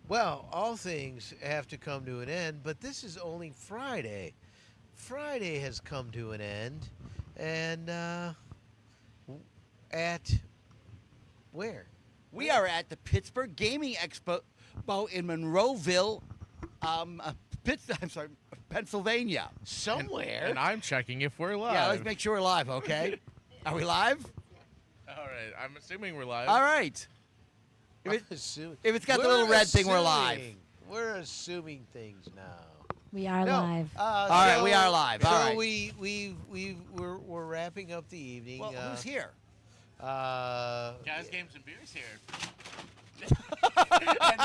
Well, all things have to come to an end, but this is only Friday. Friday has come to an end, and at where? We are at the Pittsburgh Gaming Expo in Monroeville, I'm sorry, Pennsylvania. Somewhere. And I'm checking if we're live. Yeah, let's make sure we're live, okay? Are we live? All right, I'm assuming we're live. All right. If, I'm it, assuming- if it's got the We're little red thing, we're live. assuming- We're assuming things now. We are No, live. All right, we are live. So All right. we're wrapping up the evening. Well, who's here? Guys, games, and beers here. And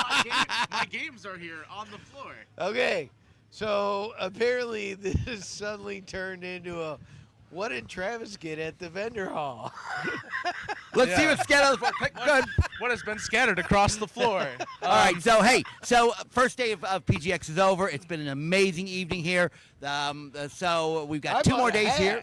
my games are here on the floor. Okay, so apparently this suddenly turned into a what did Travis get at the vendor hall? Let's see Yeah. what's scattered. Good. What has been scattered across the floor? All right, so first day of PGX is over. It's been an amazing evening here. So we've got I two bought more a days hat. here.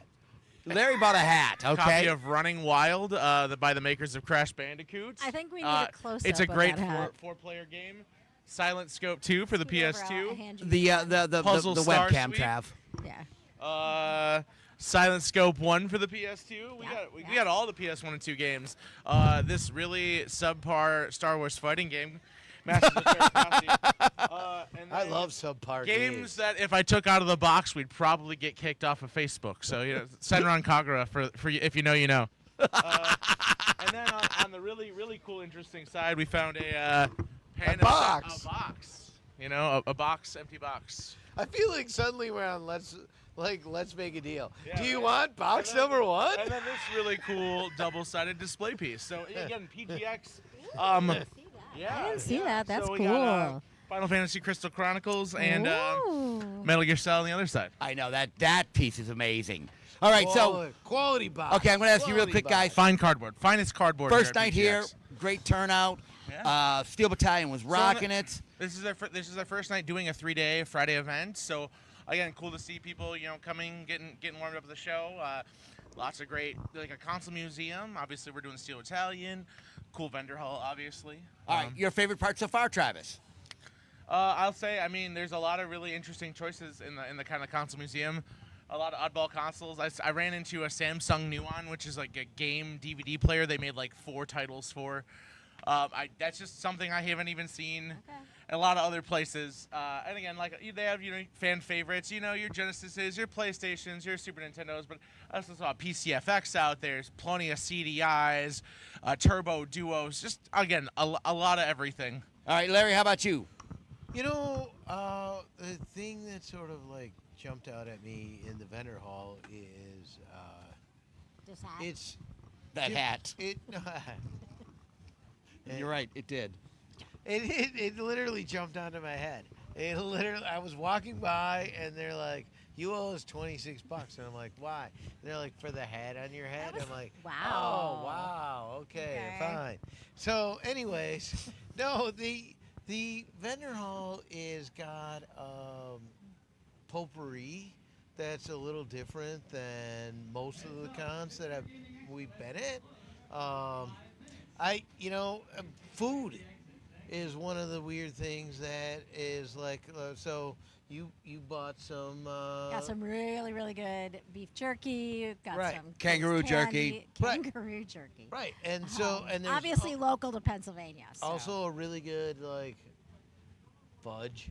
Larry bought a hat. Copy Okay. of Running Wild by the makers of Crash Bandicoot. I think we need a close-up It's a of great that hat. four-player game. Silent Scope 2 for the Scoot over, I'll PS2. hand you The Puzzle Star webcam, Suite. Trav. Yeah. Silent Scope 1 for the PS2. We Yeah. got all the PS1 and 2 games. This really subpar Star Wars fighting game. Masters of Terracity. And I then love subpar games that if I took out of the box, we'd probably get kicked off of Facebook. So Senran Kagura for if you know, you know. And then on the really really cool interesting side, we found a box. A box. You know, a box, empty box. I feel like suddenly we're on let's make a deal. Yeah, Do you right. want box And then- number one? And then this really cool double-sided display piece. So again, PGX. Yeah, I didn't see that. That's so we cool. got, Final Fantasy Crystal Chronicles and Ooh. Metal Gear Solid on the other side. I know that piece is amazing. All right, so quality box. okay, I'm going to ask you real Quality quick, box. guys. Fine cardboard, finest cardboard. First here at night here, PGX. great turnout. Yeah. Steel Battalion was rocking it. This is our first night doing a 3-day Friday event. So again, cool to see people coming, getting warmed up at the show. Lots of great like a console museum. Obviously, we're doing Steel Battalion. Cool vendor hall, obviously. All right, your favorite part so far, Travis? I'll say, I mean, there's a lot of really interesting choices in the kind of console museum. A lot of oddball consoles. I ran into a Samsung Nuon, which is like a game DVD player. They made like 4 titles for. That's just something I haven't even seen. A lot of other places. And again, like they have fan favorites. Your Genesises, your PlayStations, your Super Nintendos. But I also saw PCFX out there. There's plenty of CDIs, Turbo Duos. Just again, a lot of everything. All right, Larry, how about you? The thing that sort of like jumped out at me in the vendor hall is This hat. it's That hat. it. You're right, it did. It literally jumped onto my head. I was walking by and they're like, "You owe us $26," and I'm like, "Why?" And they're like, "For the hat on your head." I'm like, Wow. "Oh, wow, okay, Okay. fine." So, anyways, no, the vendor hall is got potpourri that's a little different than most of the cons that we've been at. Food is one of the weird things that is like so you bought some Got some really, really good beef jerky. Got Right. some Kangaroo candy, jerky. Right. Kangaroo jerky. right, and so and there's obviously local to Pennsylvania. So. also a really good like fudge.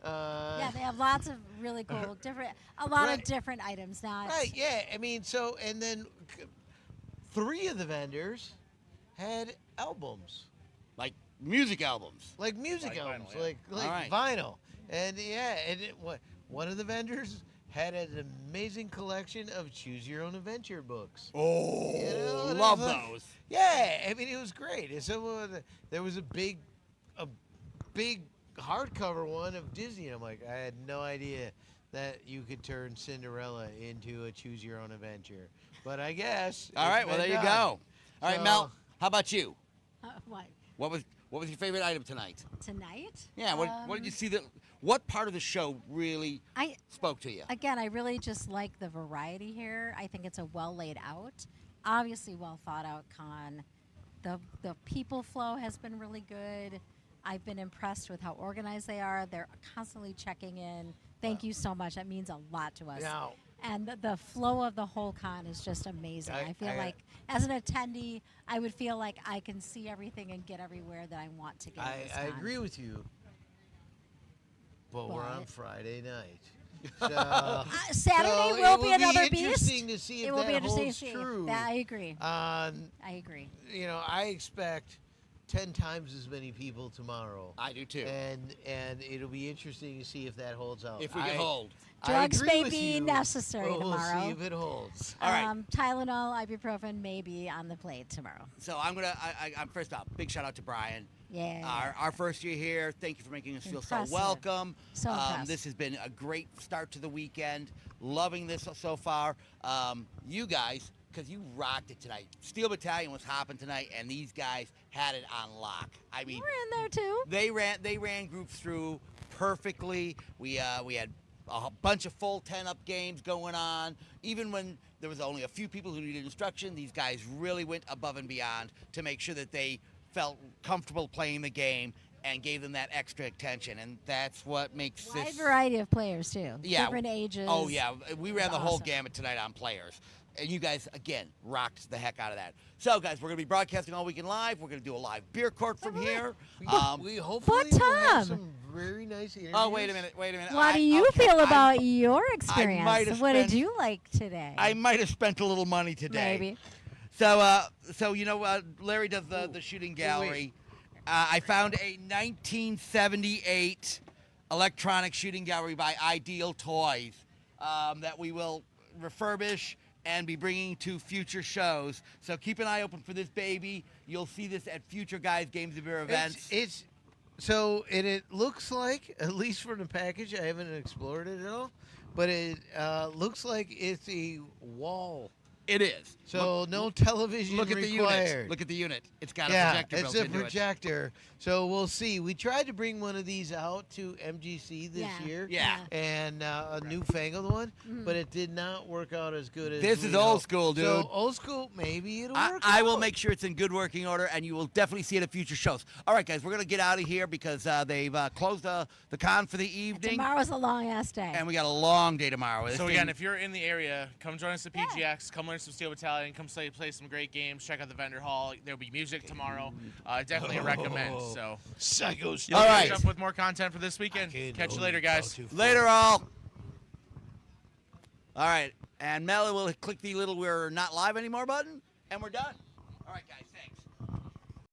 Yeah, they have lots of really cool, a lot of Right. different items. Not Right, yeah. I mean, so and then 3 of the vendors had albums. Like music albums. Like music Like albums, vinyl, yeah. like All right. vinyl, and one of the vendors had an amazing collection of choose your own adventure books. Oh, You know, and love it was like- those. Yeah, I mean it was great. And so there was a big hardcover one of Disney. I'm like, I had no idea that you could turn Cinderella into a choose your own adventure, but I guess. All it's right, well been there you done. go. All right, So- Mel, how about you? what What was your favorite item tonight? tonight. Yeah, what did you see what part of the show really I spoke to you? Again, I really just like the variety here. I think it's a well laid out, obviously well thought out con. The people flow has been really good. I've been impressed with how organized they are. They're constantly checking in. Thank you so much. That means a lot to us. Now, And the flow of the whole con is just amazing. I feel I- like, as an attendee, I would feel like I can see everything and get everywhere that I want to get. in this I con. agree with you, but we're on But- Friday night. So, Saturday so will it be another beast. interesting to see if It will be that interesting to holds see. true. That, I agree. I agree. expect 10 times as many people tomorrow. I do too. And it'll be interesting to see if that holds out. If we can hold. I Drugs agree may with be you, necessary but we'll tomorrow. see if it holds. All right. Tylenol, ibuprofen may be on the plate tomorrow. So I'm first off, big shout out to Brian. Yeah. Our first year here. Thank you for making us feel Impressive. so welcome. So impressed. This has been a great start to the weekend. Loving this so far. You guys, because you rocked it tonight. Steel Battalion was hopping tonight, and these guys had it on lock. I mean, We're in there too. they ran groups through perfectly. We had a bunch of full 10-up games going on. Even when there was only a few people who needed instruction, these guys really went above and beyond to make sure that they felt comfortable playing the game and gave them that extra attention. And that's what makes Wide this... variety of players too. Yeah. Different ages. Oh, yeah. We ran It's the whole awesome. gamut tonight on players. And you guys, again, rocked the heck out of that. So, guys, we're going to be broadcasting all weekend live. We're going to do a live beer court from here. We hopefully But will have Tom- some very nice interviews. Oh, wait a minute. How do you feel about your experience? might have What did spent- you like today? I might have spent a little money today. Maybe. So, Larry does the shooting gallery. I found a 1978 electronic shooting gallery by Ideal Toys that we will refurbish and be bringing to future shows. So keep an eye open for this baby. You'll see this at future Guys Games of Beer events. It's so, and it looks like, at least from the package, I haven't explored it at all, but it looks like it's a wall. It is. So no television Look at the required. unit. Look at the unit. It's got a Yeah, projector it's built a into it. projector. So we'll see. We tried to bring one of these out to MGC this Yeah. year. Yeah. And a newfangled one, but it did not work out as good as This we is old hoped. school, dude. So old school, maybe it'll work I will out. make sure it's in good working order, and you will definitely see it at future shows. All right, guys, we're going to get out of here because they've closed the con for the evening, Tomorrow's a long ass day. and we got a long day tomorrow. This So thing- again, if you're in the area, come join us at PGX. Come learn some Steel Battalion. Come play some great games. Check out the vendor hall. There'll be music tomorrow. Definitely a recommend. So Psycho you'll All catch right. up with more content for this weekend. Catch you later, guys. later, all. All right, and Mel will click the little "we're not live anymore" button, and we're done. All right, guys, thanks.